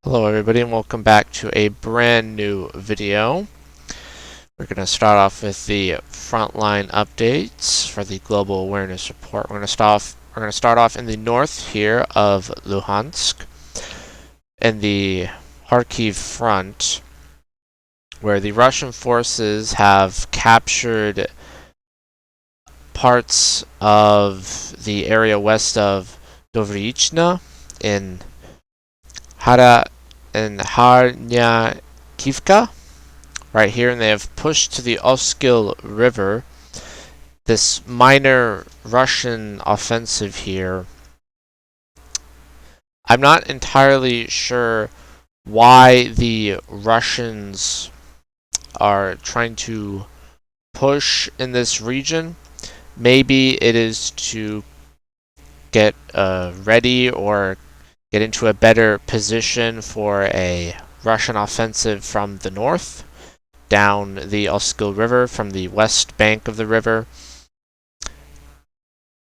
Hello everybody and welcome back to a brand new video. We're going to start off with the frontline updates for the Global Awareness Report. We're going to start off in the north here of Luhansk, in the Kharkiv front, where the Russian forces have captured parts of the area west of Dovrichna in Harnyakivka, right here, and they have pushed to the Oskil River. This minor Russian offensive here. I'm not entirely sure why the Russians are trying to push in this region. Maybe it is to get ready or get into a better position for a Russian offensive from the north, down the Oskil River from the west bank of the river.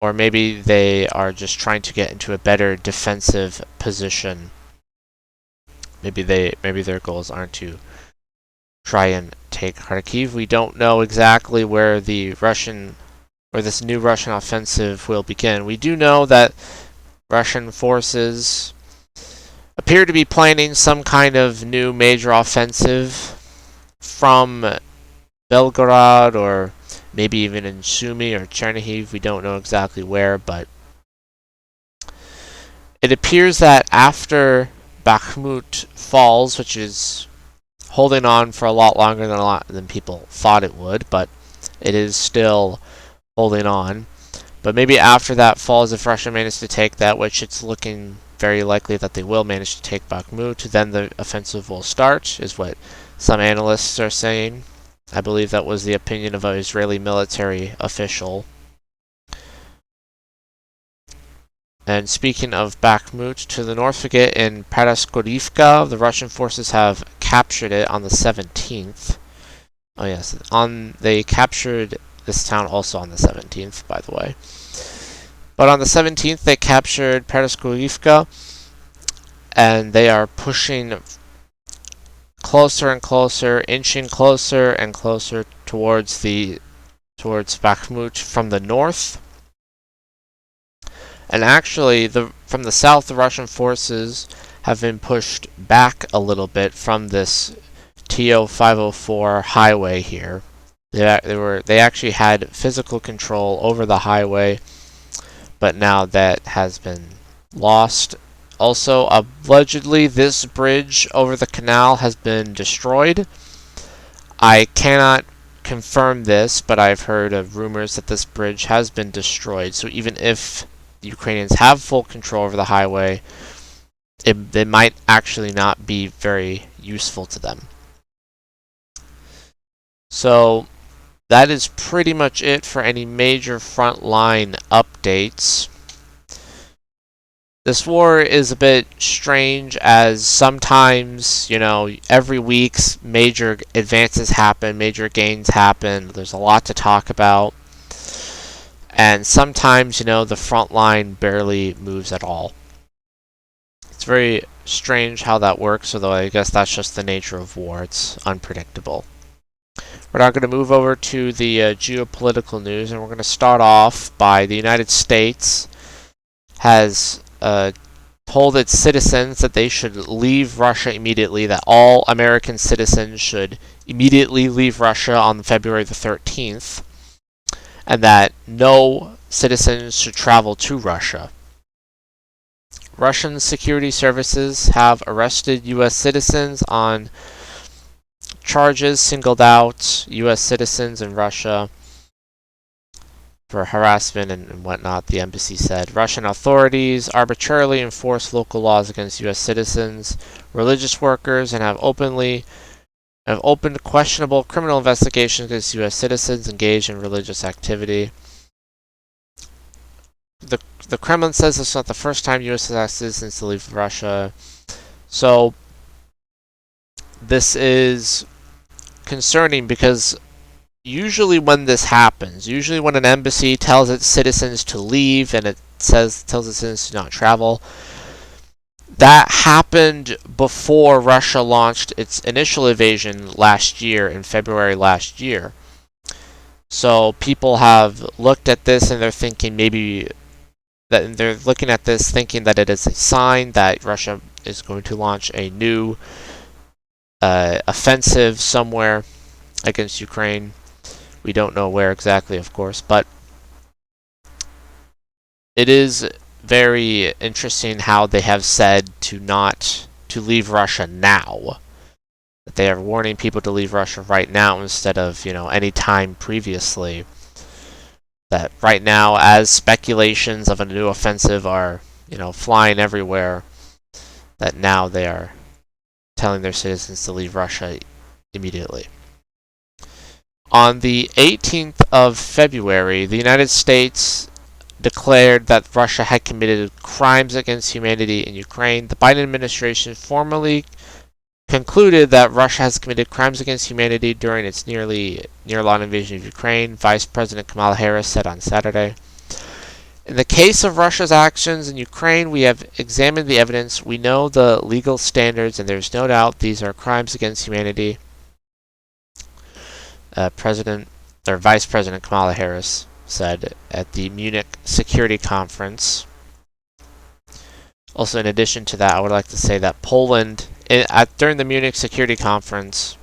Or maybe they are just trying to get into a better defensive position. Maybe their goals aren't to try and take Kharkiv. We don't know exactly where this new Russian offensive will begin. We do know that Russian forces appear to be planning some kind of new major offensive from Belgorod, or maybe even in Sumy or Chernihiv. We don't know exactly where, but it appears that after Bakhmut falls, which is holding on for a lot longer than people thought it would, but it is still holding on. But maybe after that falls, if Russia manages to take that, which it's looking very likely that they will manage to take Bakhmut, then the offensive will start, is what some analysts are saying. I believe that was the opinion of an Israeli military official. And speaking of Bakhmut, to the north of it in Paraskorivka, the Russian forces have captured it on the 17th. Oh yes, they captured this town also on the 17th, by the way. But on the 17th, they captured Paraskorivka, and they are pushing closer and closer, inching closer and closer towards Bakhmut from the north. And actually, from the south, the Russian forces have been pushed back a little bit from this TO 504 highway here. They actually had physical control over the highway, but now that has been lost. Also, allegedly, this bridge over the canal has been destroyed. I cannot confirm this, but I've heard of rumors that this bridge has been destroyed. So even if the Ukrainians have full control over the highway, it might actually not be very useful to them. So that is pretty much it for any major frontline updates. This war is a bit strange, as sometimes, every week major advances happen, major gains happen, there's a lot to talk about. And sometimes, the front line barely moves at all. It's very strange how that works, although I guess that's just the nature of war. It's unpredictable. We're now going to move over to the geopolitical news, and we're going to start off by the United States has told its citizens that they should leave Russia immediately, that all American citizens should immediately leave Russia on February the 13th, and that no citizens should travel to Russia. Russian security services have arrested U.S. citizens on charges singled out U.S. citizens in Russia for harassment and whatnot, the embassy said. Russian authorities arbitrarily enforce local laws against U.S. citizens, religious workers, and have opened questionable criminal investigations against U.S. citizens engaged in religious activity. The Kremlin says it's not the first time U.S. has asked citizens to leave Russia. So this is concerning, because usually when this happens, usually when an embassy tells its citizens to leave and it tells its citizens to not travel, that happened before Russia launched its initial invasion last year, in February last year. So people have looked at this and they're thinking maybe that they're looking at this thinking that it is a sign that Russia is going to launch a new offensive somewhere against Ukraine. We don't know where exactly, of course, but it is very interesting how they have said to leave Russia now. That they are warning people to leave Russia right now instead of, any time previously. That right now, as speculations of a new offensive are, flying everywhere, that now they are telling their citizens to leave Russia immediately. On the 18th of February, the United States declared that Russia had committed crimes against humanity in Ukraine. The Biden administration formally concluded that Russia has committed crimes against humanity during its near-long invasion of Ukraine, Vice President Kamala Harris said on Saturday. In the case of Russia's actions in Ukraine, we have examined the evidence. We know the legal standards, and there's no doubt these are crimes against humanity. Vice President Kamala Harris said at the Munich Security Conference. Also, in addition to that, I would like to say that Poland, during the Munich Security Conference,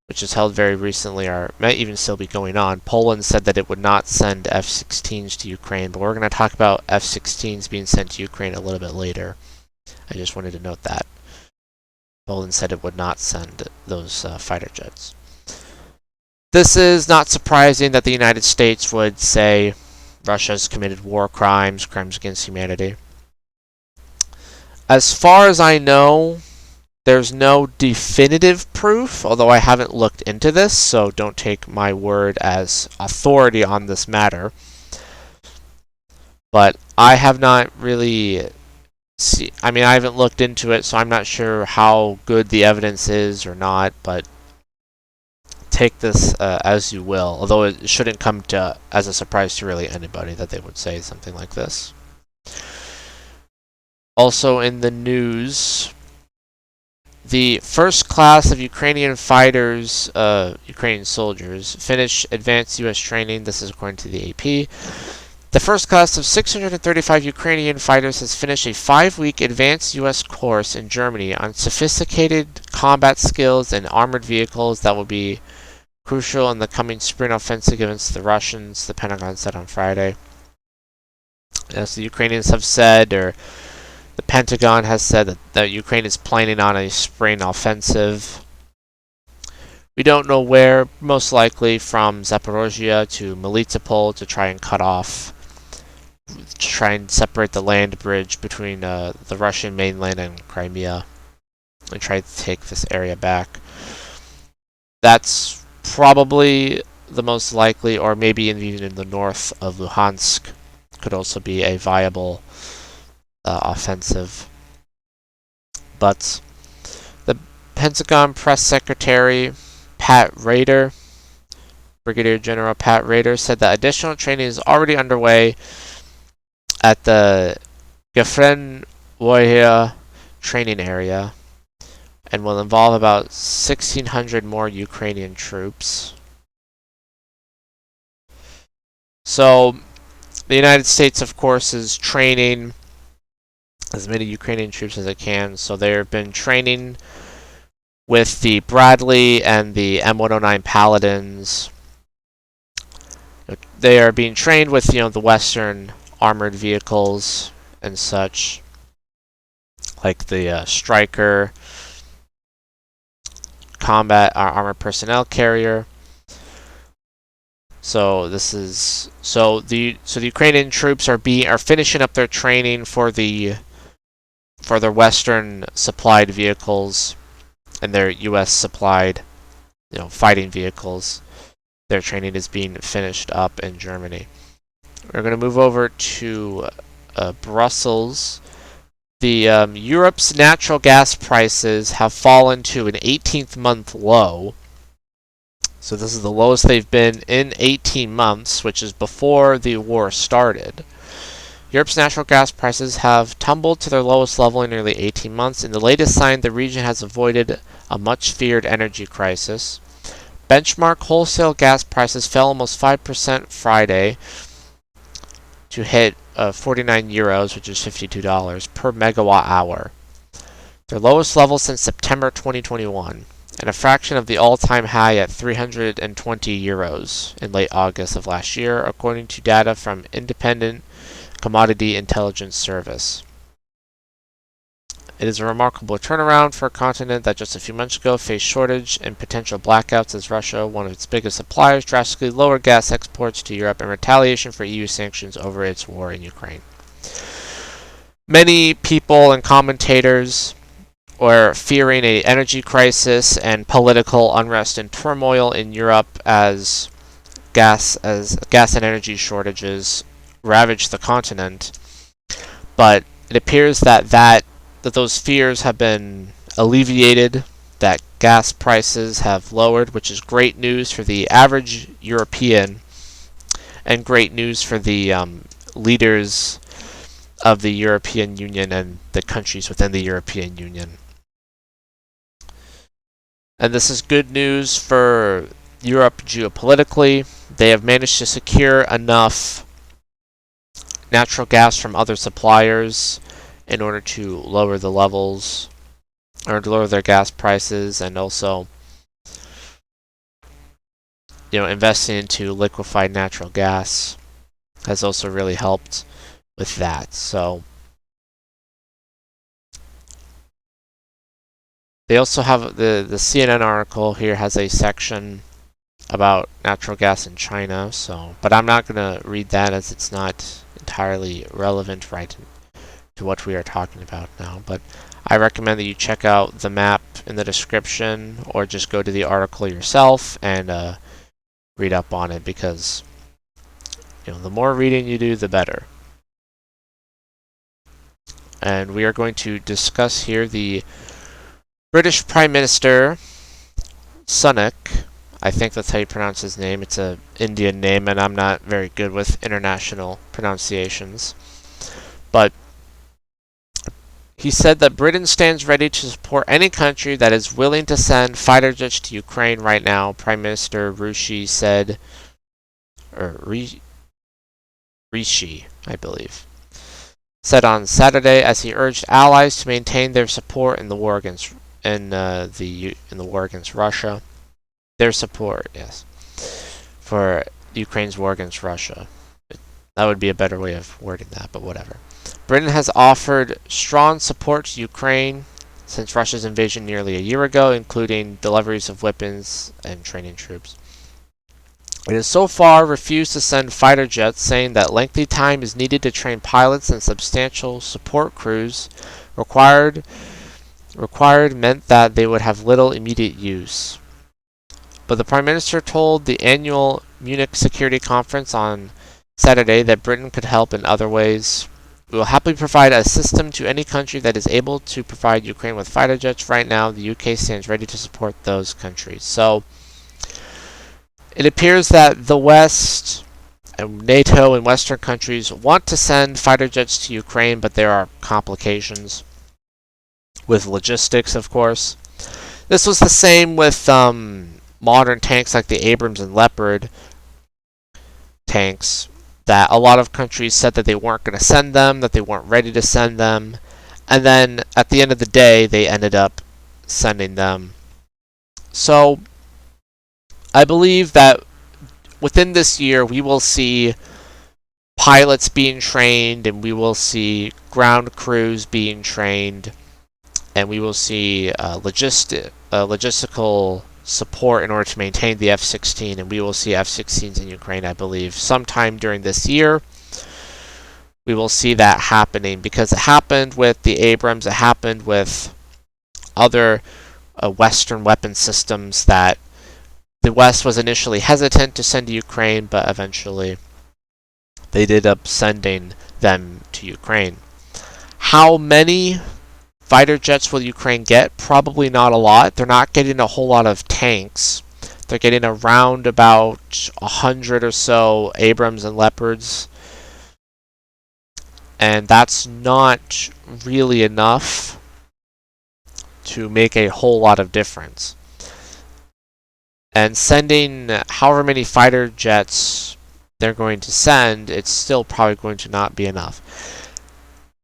which was held very recently, or might even still be going on, Poland said that it would not send F-16s to Ukraine, but we're going to talk about F-16s being sent to Ukraine a little bit later. I just wanted to note that. Poland said it would not send those fighter jets. This is not surprising that the United States would say Russia's committed war crimes, crimes against humanity. As far as I know, there's no definitive proof, although I haven't looked into this, so don't take my word as authority on this matter. But I have not really I haven't looked into it, so I'm not sure how good the evidence is or not, but take this as you will, although it shouldn't come as a surprise to really anybody that they would say something like this. Also in the news, the first class of Ukrainian fighters, Ukrainian soldiers, finished advanced U.S. training. This is according to the AP. The first class of 635 Ukrainian fighters has finished a 5-week advanced U.S. course in Germany on sophisticated combat skills and armored vehicles that will be crucial in the coming spring offensive against the Russians, the Pentagon said on Friday. As the Ukrainians have said, or the Pentagon has said, that Ukraine is planning on a spring offensive. We don't know where, most likely from Zaporozhye to Melitopol, to try and separate the land bridge between the Russian mainland and Crimea, and try to take this area back. That's probably the most likely, or maybe even in the north of Luhansk could also be a viable offensive. But the Pentagon press secretary Brigadier General Pat Rader, said that additional training is already underway at the Gefrenvoye training area and will involve about 1,600 more Ukrainian troops. So, the United States, of course, is training as many Ukrainian troops as it can. So they've been training with the Bradley and the M109 Paladins. They are being trained with, the Western armored vehicles and such, like the Stryker combat armored personnel carrier. So the Ukrainian troops are finishing up their training for their Western supplied vehicles and their U.S. supplied, fighting vehicles. Their training is being finished up in Germany. We're going to move over to Brussels. Europe's natural gas prices have fallen to an 18th-month low. So this is the lowest they've been in 18 months, which is before the war started. Europe's natural gas prices have tumbled to their lowest level in nearly 18 months, in the latest sign the region has avoided a much-feared energy crisis. Benchmark wholesale gas prices fell almost 5% Friday to hit 49 euros, which is $52 per megawatt hour, their lowest level since September 2021, and a fraction of the all-time high at 320 euros in late August of last year, according to data from Independent Commodity Intelligence Service. It is a remarkable turnaround for a continent that just a few months ago faced shortage and potential blackouts as Russia, one of its biggest suppliers, drastically lowered gas exports to Europe in retaliation for EU sanctions over its war in Ukraine. Many people and commentators were fearing an energy crisis and political unrest and turmoil in Europe as gas and energy shortages ravaged the continent. But it appears that those fears have been alleviated, that gas prices have lowered, which is great news for the average European and great news for the leaders of the European Union and the countries within the European Union. And this is good news for Europe geopolitically. They have managed to secure enough natural gas from other suppliers in order to lower the levels, or to lower their gas prices, and also, investing into liquefied natural gas has also really helped with that. So they also have the CNN article here has a section about natural gas in China. But I'm not going to read that as it's not entirely relevant right to what we are talking about now. But I recommend that you check out the map in the description, or just go to the article yourself and read up on it, because the more reading you do, the better. And we are going to discuss here the British Prime Minister Sunak. I think that's how you pronounce his name. It's an Indian name, and I'm not very good with international pronunciations. But he said that Britain stands ready to support any country that is willing to send fighter jets to Ukraine right now, Prime Minister Rishi said, or Rishi, I believe, said on Saturday, as he urged allies to maintain their support in the war against Russia. Their support, yes, for Ukraine's war against Russia. That would be a better way of wording that, but whatever. Britain has offered strong support to Ukraine since Russia's invasion nearly a year ago, including deliveries of weapons and training troops. It has so far refused to send fighter jets, saying that lengthy time is needed to train pilots and substantial support crews required meant that they would have little immediate use. But the Prime Minister told the annual Munich Security Conference on Saturday that Britain could help in other ways. We will happily provide a system to any country that is able to provide Ukraine with fighter jets. Right now, the UK stands ready to support those countries. So it appears that the West, and NATO and Western countries want to send fighter jets to Ukraine, but there are complications with logistics, of course. This was the same with modern tanks like the Abrams and Leopard tanks, that a lot of countries said that they weren't going to send them, that they weren't ready to send them, and then at the end of the day, they ended up sending them. So I believe that within this year, we will see pilots being trained, and we will see ground crews being trained, and we will see logistical support in order to maintain the F-16, and we will see F-16s in Ukraine, I believe, sometime during this year. We will see that happening, because it happened with the Abrams, it happened with other Western weapon systems that the West was initially hesitant to send to Ukraine, but eventually they did up sending them to Ukraine. How many fighter jets will Ukraine get? Probably not a lot. They're not getting a whole lot of tanks. They're getting around about 100 or so Abrams and Leopards. and that's not really enough to make a whole lot of difference. And sending however many fighter jets they're going to send, it's still probably going to not be enough.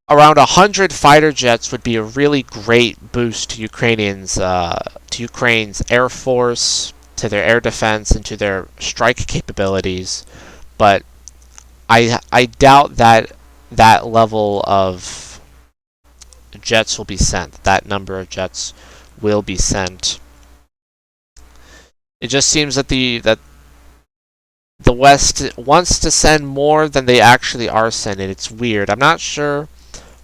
Around 100 fighter jets would be a really great boost to Ukraine's air force, to their air defense, and to their strike capabilities. But I doubt that that level of jets will be sent. That number of jets will be sent. It just seems that the West wants to send more than they actually are sending. It's weird. I'm not sure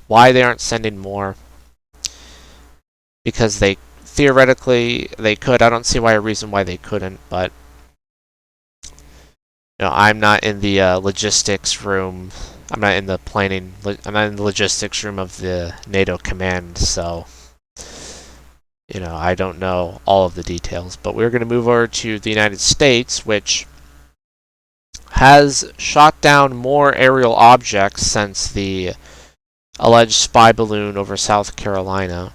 why they aren't sending more. Because they theoretically they could. I don't see a reason why they couldn't, but I'm not in the logistics room. I'm not in the planning. I'm not in the logistics room of the NATO command, so I don't know all of the details. But we're going to move over to the United States, which has shot down more aerial objects since the alleged spy balloon over South Carolina.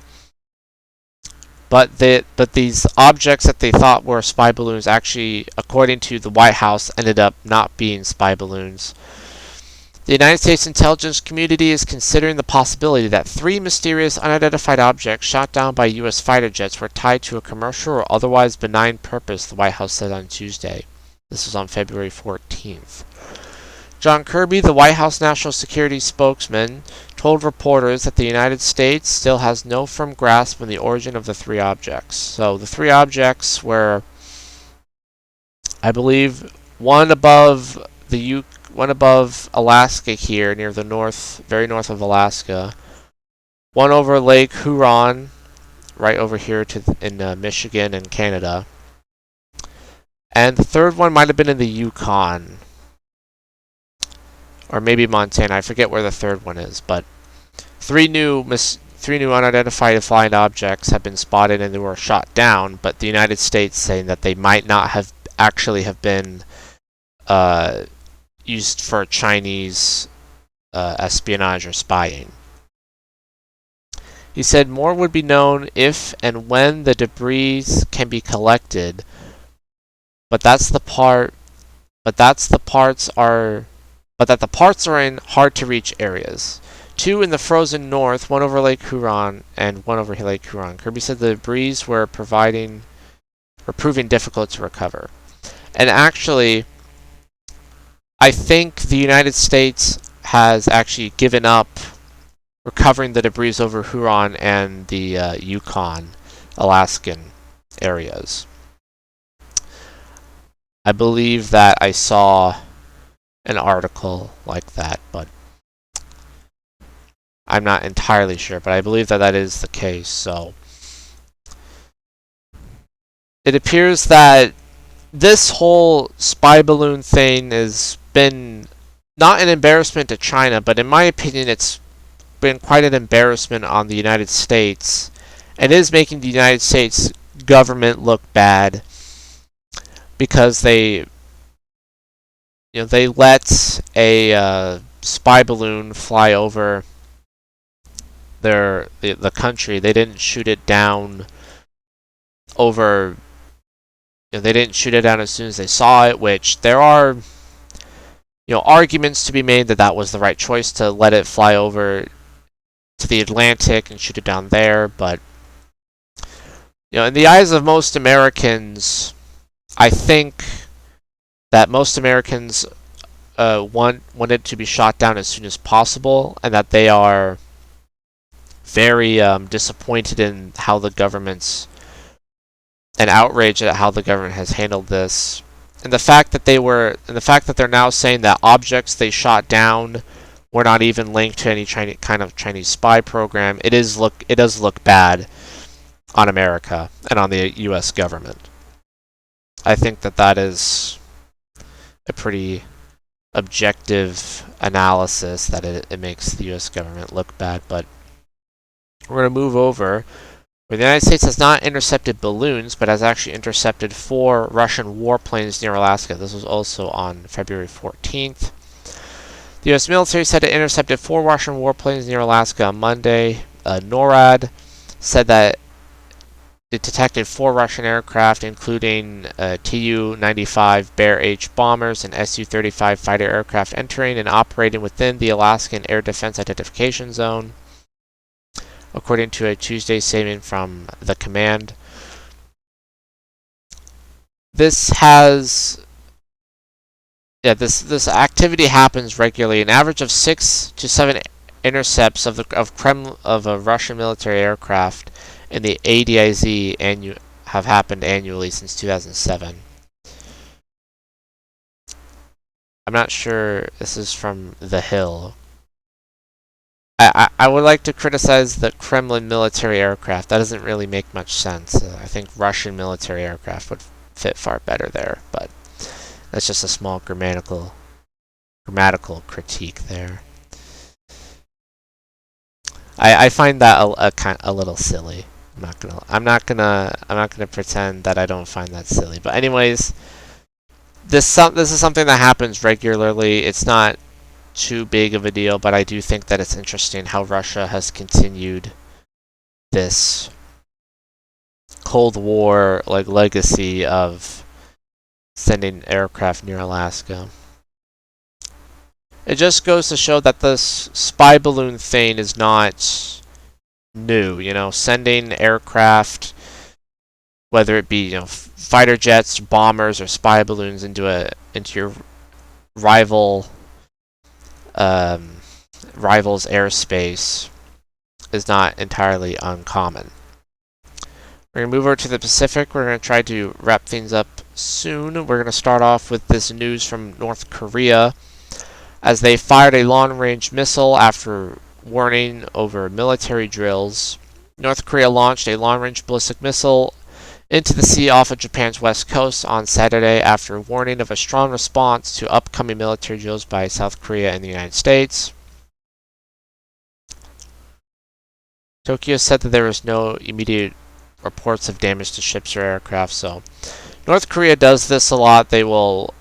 But these objects that they thought were spy balloons actually, according to the White House, ended up not being spy balloons. The United States intelligence community is considering the possibility that 3 mysterious unidentified objects shot down by U.S. fighter jets were tied to a commercial or otherwise benign purpose, the White House said on Tuesday. This was on February 14th. John Kirby, the White House national security spokesman, told reporters that the United States still has no firm grasp on the origin of the 3 objects. So the 3 objects were, I believe, one above Alaska here, near the very north of Alaska. One over Lake Huron, right over here in Michigan and Canada. And the third one might have been in the Yukon. Or maybe Montana. I forget where the third one is, but 3 new unidentified flying objects have been spotted and they were shot down, but the United States saying that they might not have actually been used for Chinese espionage or spying. He said more would be known if and when the debris can be collected, but that the parts are in hard-to-reach areas. 2 in the frozen north, 1 over Lake Huron, and 1 over Lake Huron. Kirby said the debris were proving difficult to recover. And actually, I think the United States has actually given up recovering the debris over Huron and the Yukon, Alaskan areas. I believe that I saw an article like that, but I'm not entirely sure, but I believe that that is the case. So it appears that this whole spy balloon thing has been not an embarrassment to China, but in my opinion it's been quite an embarrassment on the United States, and is making the United States government look bad because they let a spy balloon fly over the country. They didn't shoot it down over. They didn't shoot it down as soon as they saw it, which there are arguments to be made that that was the right choice to let it fly over to the Atlantic and shoot it down there. But in the eyes of most Americans, I think that most Americans want it to be shot down as soon as possible, and that they are very disappointed in how the government's and outraged at how the government has handled this, and the fact that they're now saying that objects they shot down were not even linked to any kind of Chinese spy program. It does look bad on America and on the U.S. government. I think that is a pretty objective analysis that it makes the U.S. government look bad. But we're going to move over where the United States has not intercepted balloons, but has actually intercepted 4 Russian warplanes near Alaska. This was also on February 14th. The U.S. military said it intercepted 4 Russian warplanes near Alaska on Monday. NORAD said that it detected 4 Russian aircraft, including Tu-95 Bear H bombers and Su-35 fighter aircraft entering and operating within the Alaskan Air Defense Identification Zone, according to a Tuesday statement from the command. This activity happens regularly. An average of 6 to 7 intercepts of a Russian military aircraft in the ADIZ have happened annually since 2007. I'm not sure. This is from The Hill. I would like to criticize the Kremlin military aircraft. That doesn't really make much sense. I think Russian military aircraft would fit far better there, but that's just a small grammatical critique there. I find that a little silly. I'm not gonna pretend that I don't find that silly. But anyways, this is something that happens regularly. It's not too big of a deal, but I do think that it's interesting how Russia has continued this Cold War legacy of sending aircraft near Alaska. It just goes to show that this spy balloon thing is not new. Sending aircraft, whether it be fighter jets, bombers, or spy balloons into your rival's airspace, is not entirely uncommon. We're going to move over to the Pacific. We're going to try to wrap things up soon. We're going to start off with this news from North Korea, as they fired a long-range missile after warning over military drills. North Korea launched a long-range ballistic missile into the sea off of Japan's west coast on Saturday after warning of a strong response to upcoming military drills by South Korea and the United States. Tokyo said that there was no immediate reports of damage to ships or aircraft. So North Korea does this a lot. They will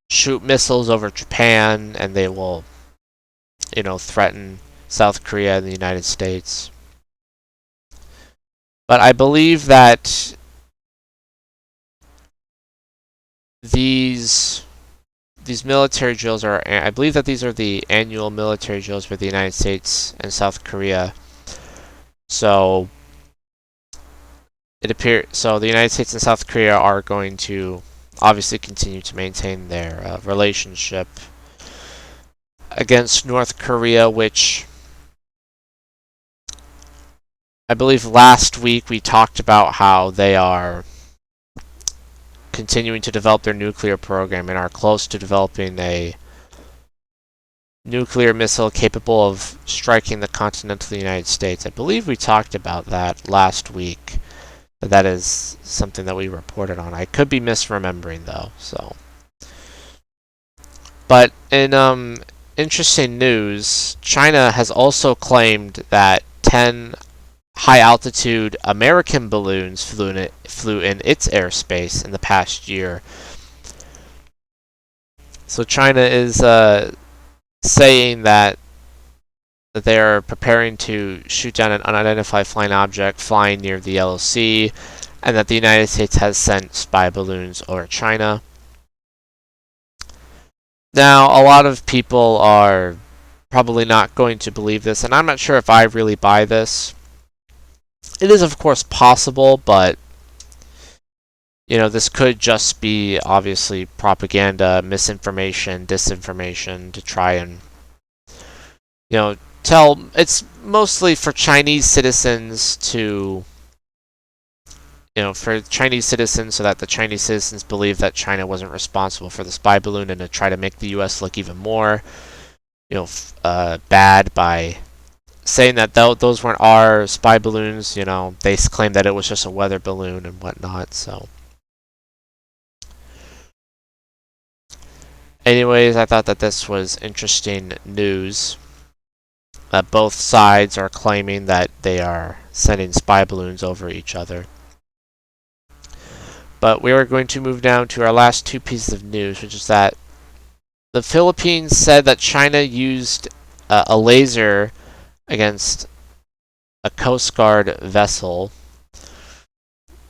shoot missiles over Japan, and they will, threaten South Korea and the United States. But I believe that these military drills I believe that these are the annual military drills for the United States and South Korea. So the United States and South Korea are going to obviously continue to maintain their relationship against North Korea, which I believe last week we talked about how they are continuing to develop their nuclear program and are close to developing a nuclear missile capable of striking the continental United States. I believe we talked about that last week. That is something that we reported on. I could be misremembering though. But in interesting news, China has also claimed that 10 high-altitude American balloons flew in its airspace in the past year. So China is saying that they are preparing to shoot down an unidentified flying object flying near the Yellow Sea, and that the United States has sent spy balloons over China. Now, a lot of people are probably not going to believe this, and I'm not sure if I really buy this. It is, of course, possible, but this could just be obviously propaganda, misinformation, disinformation to try and it's mostly for Chinese citizens so that the Chinese citizens believe that China wasn't responsible for the spy balloon, and to try to make the U.S. look even more, bad by saying that those weren't our spy balloons. They claim that it was just a weather balloon and whatnot. So, anyways, I thought that this was interesting news. That both sides are claiming that they are sending spy balloons over each other. But we are going to move down to our last two pieces of news, which is that The Philippines said that China used a laser against a Coast Guard vessel.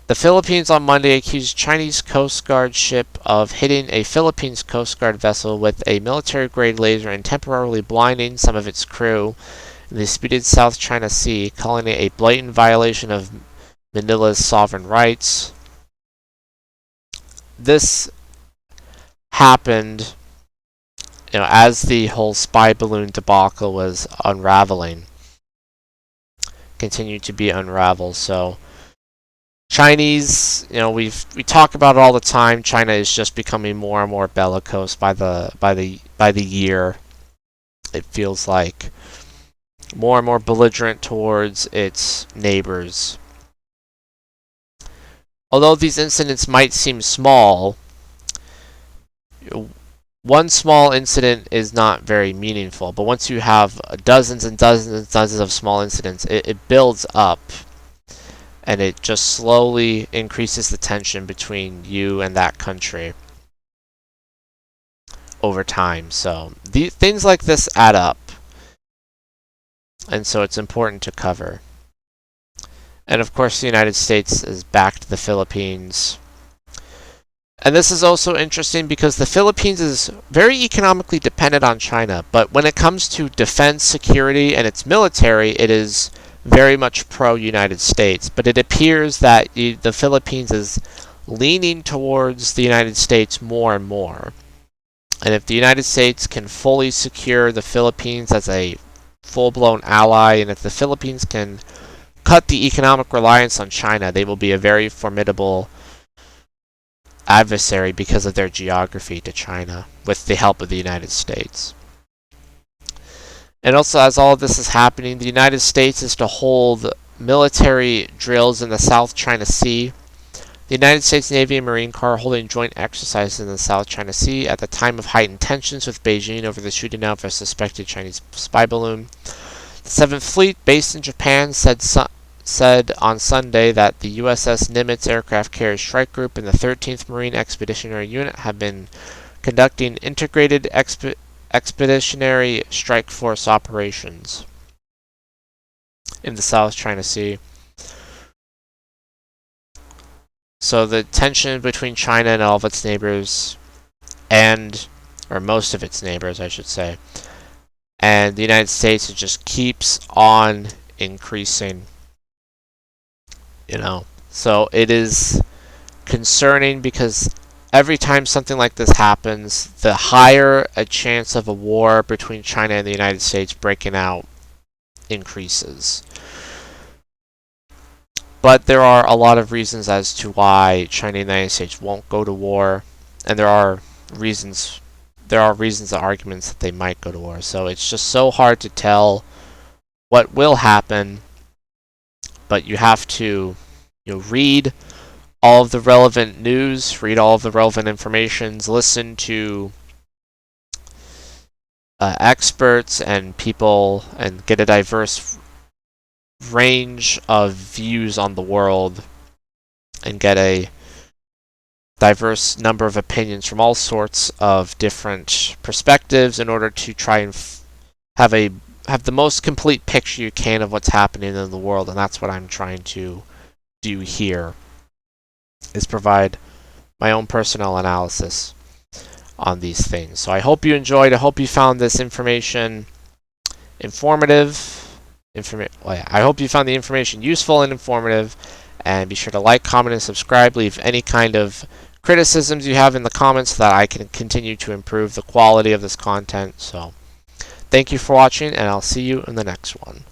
The Philippines on Monday accused Chinese Coast Guard ship of hitting a Philippines Coast Guard vessel with a military-grade laser and temporarily blinding some of its crew in the disputed South China Sea, calling it a blatant violation of Manila's sovereign rights. This happened, as the whole spy balloon debacle was unraveling, continued to be unraveled. So Chinese, we talk about it all the time. China is just becoming more and more bellicose by the year. It feels like more and more belligerent towards its neighbors. Although these incidents might seem small, one small incident is not very meaningful. But once you have dozens and dozens and dozens of small incidents, it builds up. And it just slowly increases the tension between you and that country over time. So things like this add up. And so it's important to cover. And of course, the United States has backed the Philippines. And this is also interesting because the Philippines is very economically dependent on China. But when it comes to defense, security, and its military, it is very much pro-United States. But it appears that the Philippines is leaning towards the United States more and more. And if the United States can fully secure the Philippines as a full-blown ally, and if the Philippines can cut the economic reliance on China, they will be a very formidable adversary because of their geography to China, with the help of the United States. And also, as all of this is happening, the United States is to hold military drills in the South China Sea. The United States Navy and Marine Corps are holding joint exercises in the South China Sea at the time of heightened tensions with Beijing over the shooting out of a suspected Chinese spy balloon. The 7th Fleet, based in Japan, said on Sunday that the USS Nimitz aircraft carrier strike group and the 13th Marine Expeditionary Unit have been conducting integrated expeditionary strike force operations in the South China Sea. So the tension between China and all of its neighbors, or most of its neighbors, I should say, and the United States, it just keeps on increasing. So it is concerning because every time something like this happens, the higher a chance of a war between China and the United States breaking out increases. But there are a lot of reasons as to why China and the United States won't go to war, and there are reasons and arguments that they might go to war. So it's just so hard to tell what will happen, but you have to read all of the relevant news, read all of the relevant information, listen to experts and people, and get a diverse range of views on the world, and get a diverse number of opinions from all sorts of different perspectives in order to try and have the most complete picture you can of what's happening in the world. And that's what I'm trying to do here, is provide my own personal analysis on these things. So I hope you enjoyed. I hope you found this information informative. I hope you found the information useful and informative. And be sure to like, comment, and subscribe. Leave any kind of criticisms you have in the comments so that I can continue to improve the quality of this content. So thank you for watching, and I'll see you in the next one.